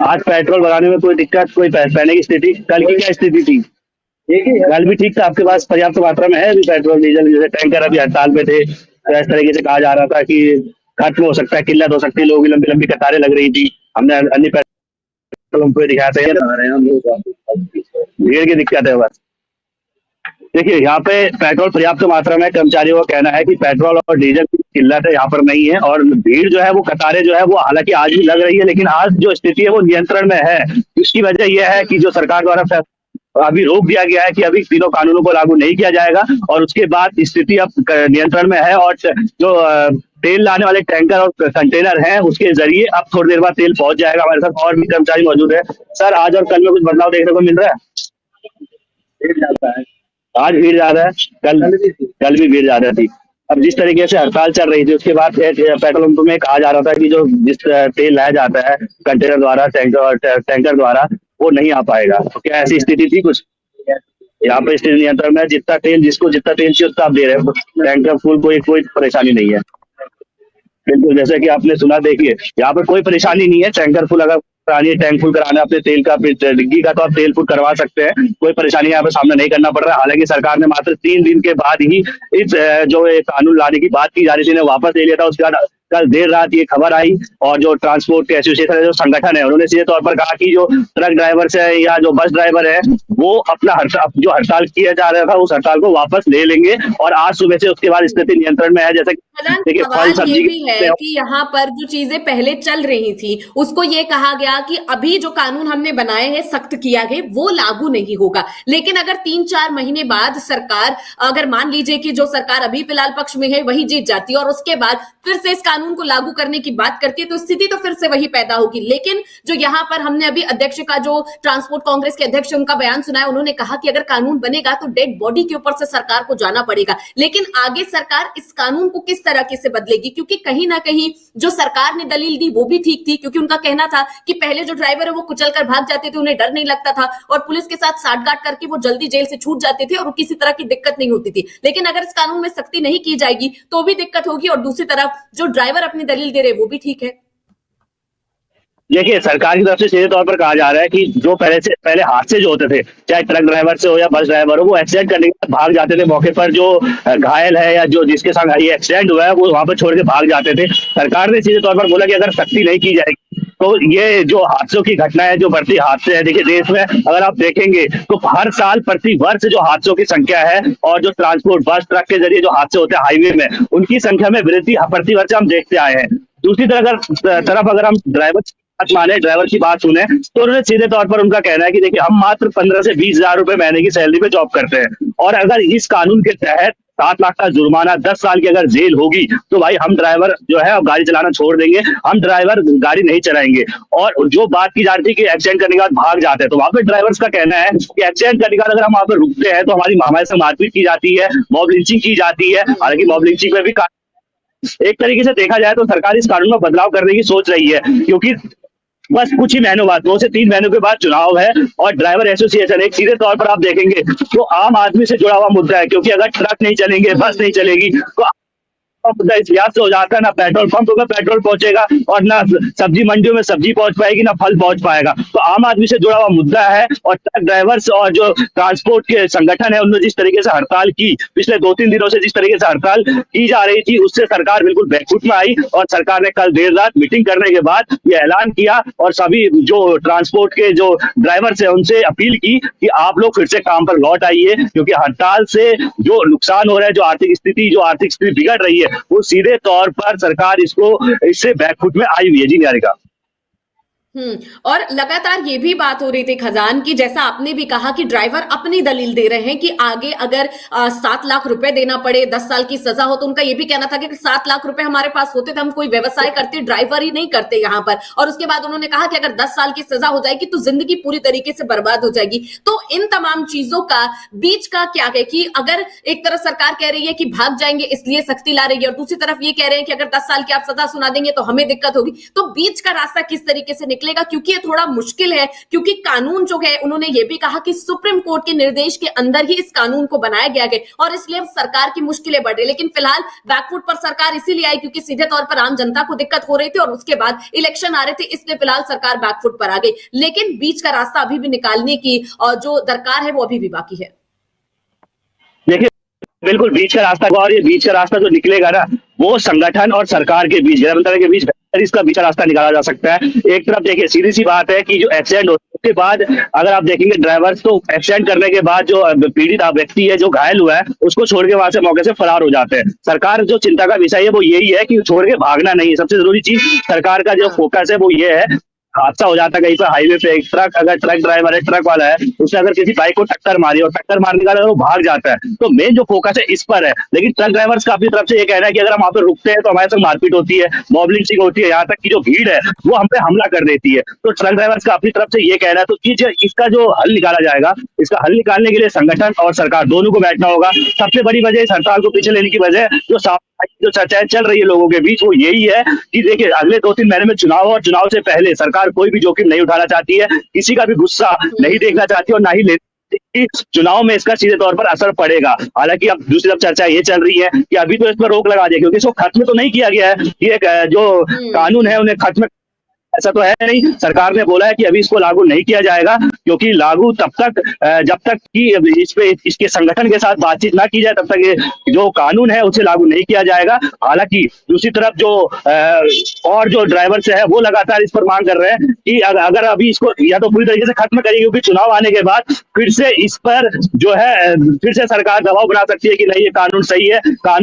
आज पेट्रोल भराने में कोई दिक्कत, कोई पहले की स्थिति, कल की क्या स्थिति थी? कल भी ठीक था, आपके पास पर्याप्त मात्रा में है अभी पेट्रोल डीजल, जैसे टैंकर अभी हड़ताल पे थे, तो इस तरीके से कहा जा रहा था कि खत्म हो सकता है, किल्लत हो सकती है, लोगों की लंबी लंबी कतारें लग रही थी। हमने अन्य पेट्रोल पंप पे दिखाते हैं, भीड़ की दिक्कत है बस। देखिए यहाँ पे पेट्रोल पर्याप्त मात्रा में, कर्मचारियों का कहना है कि पेट्रोल और डीजल की किल्लत है यहाँ पर नहीं है, और भीड़ जो है वो कतारें जो है वो हालांकि आज भी लग रही है, लेकिन आज जो स्थिति है वो नियंत्रण में है। इसकी वजह यह है कि जो सरकार द्वारा अभी रोक दिया गया है कि अभी तीनों कानूनों को लागू नहीं किया जाएगा, और उसके बाद स्थिति अब नियंत्रण में है, और जो तेल लाने वाले टैंकर और कंटेनर हैं उसके जरिए अब थोड़ी देर बाद तेल पहुंच जाएगा। हमारे साथ और भी कर्मचारी मौजूद है। सर, आज और कल में कुछ बदलाव देखने को मिल रहा है? आज भीड़ ज्यादा है, कल भी भीड़ ज्यादा थी। अब जिस तरीके से हड़ताल चल रही थी उसके बाद पेट्रोल पंप में कहा जा रहा था कि जो जिस तेल लाया जाता है कंटेनर द्वारा, टैंकर द्वारा, वो नहीं आ पाएगा। तो क्या ऐसी स्थिति थी कुछ? यहाँ पे स्थिति नियंत्रण में, जितना तेल, जिसको जितना तेल चाहिए उतना आप दे रहे हैं, टैंकर फुल, कोई परेशानी नहीं है। बिल्कुल, जैसे कि आपने सुना, देखिए यहाँ पर कोई परेशानी नहीं है। टैंकर फुल अगर करानी है, टैंक फुल कराना है अपने तेल का, डिग्गी का, तो आप तेल फुल करवा सकते हैं, कोई परेशानी यहाँ पे सामना नहीं करना पड़ रहा है। हालांकि सरकार ने मात्र 3 दिन के बाद ही इस जो कानून लाने की बात की जा रही थी, वापस ले लिया था। उसके बाद कल देर रात ये खबर आई, और जो ट्रांसपोर्ट के एसोसिएशन जो संगठन है, उन्होंने सीधे तौर पर कहा कि जो ट्रक ड्राइवर है या जो बस ड्राइवर है, वो अपना जो हड़ताल किया जा रहा था उस हड़ताल को वापस ले लेंगे, और आज सुबह से उसके बाद स्थिति नियंत्रण में है। जैसे देखिए, सवाल ये भी है कि यहाँ पर जो चीजें पहले चल रही थी उसको ये कहा गया कि अभी जो कानून हमने बनाए हैं, सख्त किया गया, वो लागू नहीं होगा। लेकिन अगर 3-4 महीने बाद सरकार, अगर मान लीजिए कि जो सरकार अभी फिलहाल पक्ष में है वही जीत जाती है और उसके बाद फिर से इस कानून को लागू करने की बात करती है, तो स्थिति तो फिर से वही पैदा होगी। लेकिन जो यहाँ पर हमने अभी अध्यक्ष का, जो ट्रांसपोर्ट कांग्रेस के अध्यक्ष, उनका बयान सुना है, उन्होंने कहा कि अगर कानून बनेगा तो डेड बॉडी के ऊपर से सरकार को जाना पड़ेगा। लेकिन आगे सरकार इस कानून को किस तरह से बदलेगी, क्योंकि कहीं ना कहीं जो सरकार ने दलील दी वो भी ठीक थी, क्योंकि उनका कहना था कि पहले जो ड्राइवर है वो कुचल कर भाग जाते थे, उन्हें डर नहीं लगता था, और पुलिस के साथ साठगांठ करके वो जल्दी जेल से छूट जाते थे और किसी तरह की दिक्कत नहीं होती थी। लेकिन अगर इस कानून में सख्ती नहीं की जाएगी तो भी दिक्कत होगी, और दूसरी तरफ जो ड्राइवर अपनी दलील दे रहे वो भी ठीक है। देखिए, सरकार की तरफ से सीधे तौर पर कहा जा रहा है कि जो पहले हादसे जो होते थे, चाहे ट्रक ड्राइवर से हो या बस ड्राइवर हो, वो एक्सीडेंट करने के बाद भाग जाते थे मौके पर। जो घायल है या जो जिसके साथ ये एक्सीडेंट हुआ है वो वहां पर छोड़ के भाग जाते थे। सरकार ने सीधे तौर पर बोला कि अगर सख्ती नहीं की जाएगी तो ये जो हादसों की घटना है, जो बढ़ती हादसे है, देखिए देश में अगर आप देखेंगे तो हर साल प्रति वर्ष जो हादसों की संख्या है, और जो ट्रांसपोर्ट बस ट्रक के जरिए जो हादसे होते हैं हाईवे में, उनकी संख्या में वृद्धि प्रति वर्ष हम देखते आए हैं। दूसरी तरफ अगर हम ड्राइवर की बात सुने, तो उन्होंने सीधे तौर पर उनका कहना है कि देखिए, हम मात्र 15 से 20 हजार रुपए महीने की सैलरी पे जॉब करते हैं, और अगर इस कानून के तहत 7 लाख का जुर्माना, 10 साल की अगर जेल होगी, तो भाई हम ड्राइवर जो है गाड़ी चलाना छोड़ देंगे, हम ड्राइवर गाड़ी नहीं चलाएंगे। और जो बात की जा रही थी कि एक्सीडेंट करने के बाद भाग जाते हैं, तो वहां पे ड्राइवर्स का कहना है कि एक्सीडेंट करने के बाद अगर हम वहां पर रुकते हैं तो हमारे से मारपीट की जाती है, मॉब लिंचिंग की जाती है। हालांकि मॉब लिंचिंग में भी एक तरीके से देखा जाए तो सरकार इस कानून में बदलाव करने की सोच रही है, क्योंकि बस कुछ ही महीनों बाद, 2 से 3 महीनों के बाद चुनाव है, और ड्राइवर एसोसिएशन एक सीधे तौर पर आप देखेंगे तो आम आदमी से जुड़ा हुआ मुद्दा है, क्योंकि अगर ट्रक नहीं चलेंगे, बस नहीं चलेगी, तो मुद्दा इस लिहाज से हो जाता है, ना पेट्रोल पंप में पेट्रोल पहुंचेगा, और ना सब्जी मंडियों में सब्जी पहुंच पाएगी, ना फल पहुंच पाएगा। तो आम आदमी से जुड़ा हुआ मुद्दा है, और ट्रक ड्राइवर्स और जो ट्रांसपोर्ट के संगठन है, उन्होंने जिस तरीके से हड़ताल की, पिछले 2-3 दिनों से जिस तरीके से हड़ताल की जा रही थी, उससे सरकार बिल्कुल बैकफुट में आई, और सरकार ने कल देर रात मीटिंग करने के बाद ये ऐलान किया, और सभी जो ट्रांसपोर्ट के जो ड्राइवर्स है उनसे अपील की कि आप लोग फिर से काम पर लौट आइए, क्योंकि हड़ताल से जो नुकसान हो रहा है, जो आर्थिक स्थिति बिगड़ रही है, वो सीधे तौर पर सरकार इससे बैकफुट में आई हुई है। जी निहारिका। और लगातार ये भी बात हो रही थी खजान की, जैसा आपने भी कहा कि ड्राइवर अपनी दलील दे रहे हैं कि आगे अगर 7 लाख रुपए देना पड़े, 10 साल की सजा हो, तो उनका ये भी कहना था कि 7 लाख रुपए हमारे पास होते तो हम कोई व्यवसाय करते, ड्राइवर ही नहीं करते यहाँ पर। और उसके बाद उन्होंने कहा कि अगर 10 साल की सजा हो जाएगी तो जिंदगी पूरी तरीके से बर्बाद हो जाएगी। तो इन तमाम चीजों का बीच का क्या है कि अगर एक तरफ सरकार कह रही है कि भाग जाएंगे इसलिए सख्ती ला रही है, और दूसरी तरफ ये कह रहे हैं कि अगर 10 साल की आप सजा सुना देंगे तो हमें दिक्कत होगी, तो बीच का रास्ता किस तरीके से निकले निकलेगा, क्योंकि ये थोड़ा मुश्किल है, क्योंकि कानून जो है उन्होंने ये भी कहा कि सुप्रीम कोर्ट के निर्देश के अंदर ही इस कानून को बनाया गया है और इसलिए सरकार की मुश्किलें बढ़ रही। लेकिन फिलहाल बैकफुट पर सरकार इसीलिए आई क्योंकि सीधे तौर पर आम जनता को दिक्कत हो रही थी और उसके बाद इलेक्शन आ रहे थे, इसलिए फिलहाल सरकार बैकफुट पर आ गई। लेकिन बीच का रास्ता अभी भी निकालने की जो दरकार है वो अभी भी बाकी है। देखिए, बिल्कुल बीच का रास्ता, और ये बीच का रास्ता जो निकलेगा ना, वो संगठन और सरकार के बीच, गृह मंत्रालय के बीच इसका बीच का रास्ता निकाला जा सकता है। एक तरफ देखिए, सीधी सी बात है कि जो एक्सीडेंट होने के बाद अगर आप देखेंगे ड्राइवर्स, तो एक्सीडेंट करने के बाद जो पीड़ित व्यक्ति है, जो घायल हुआ है, उसको छोड़ के वहां से मौके से फरार हो जाते हैं। सरकार जो चिंता का विषय है वो यही है कि छोड़ के भागना नहीं है। सबसे जरूरी चीज सरकार का जो फोकस है वो ये है, हादसा हो जाता है कहीं पर हाईवे पे, एक ट्रक, अगर ट्रक ड्राइवर है, ट्रक वाला है, उसने अगर किसी बाइक को टक्कर मारी और टक्कर मारने के बाद अगर वो भाग जाता है, तो मेन जो फोकस है इस पर है। लेकिन ट्रक ड्राइवर्स का अपनी तरफ से ये कहना है कि अगर हम वहां पे रुकते हैं तो हमारे साथ मारपीट होती है, मॉब लिंचिंग होती है, यहाँ तक कि जो भीड़ है वो हम पे हमला कर देती है। तो ट्रक ड्राइवर्स का अपनी तरफ से ये कहना है। तो इसका जो हल निकाला जाएगा, इसका हल निकालने के लिए संगठन और सरकार दोनों को बैठना होगा। सबसे बड़ी वजह इस हड़ताल को पीछे लेने की वजह जो चर्चाएं चल रही है लोगों के बीच, वो यही है कि देखिए, अगले 2-3 महीने में चुनाव, और चुनाव से पहले सरकार कोई भी जोखिम नहीं उठाना चाहती है, किसी का भी गुस्सा नहीं देखना चाहती और ना ही लेती। चुनाव में इसका सीधे तौर पर असर पड़ेगा। हालांकि अब दूसरी तरफ चर्चा ये चल रही है कि अभी तो इस पर रोक लगा दिया, क्योंकि इसको खत्म तो नहीं किया गया है। ये जो कानून है उन्हें खत्म, ऐसा तो है नहीं। सरकार ने बोला है कि अभी इसको लागू नहीं किया जाएगा, क्योंकि लागू तब तक, जब तक कि इस पे इसके संगठन के साथ बातचीत ना की जाए, तब तक ये जो कानून है उसे लागू नहीं किया जाएगा। हालांकि दूसरी तरफ जो और जो ड्राइवर्स है वो लगातार इस पर मांग कर रहे हैं कि अगर अभी इसको या तो पूरी तरीके से खत्म करेंगे, क्योंकि चुनाव आने के बाद फिर से इस पर जो है, फिर से सरकार दबाव बना सकती है कि नहीं, ये कानून सही है, कानून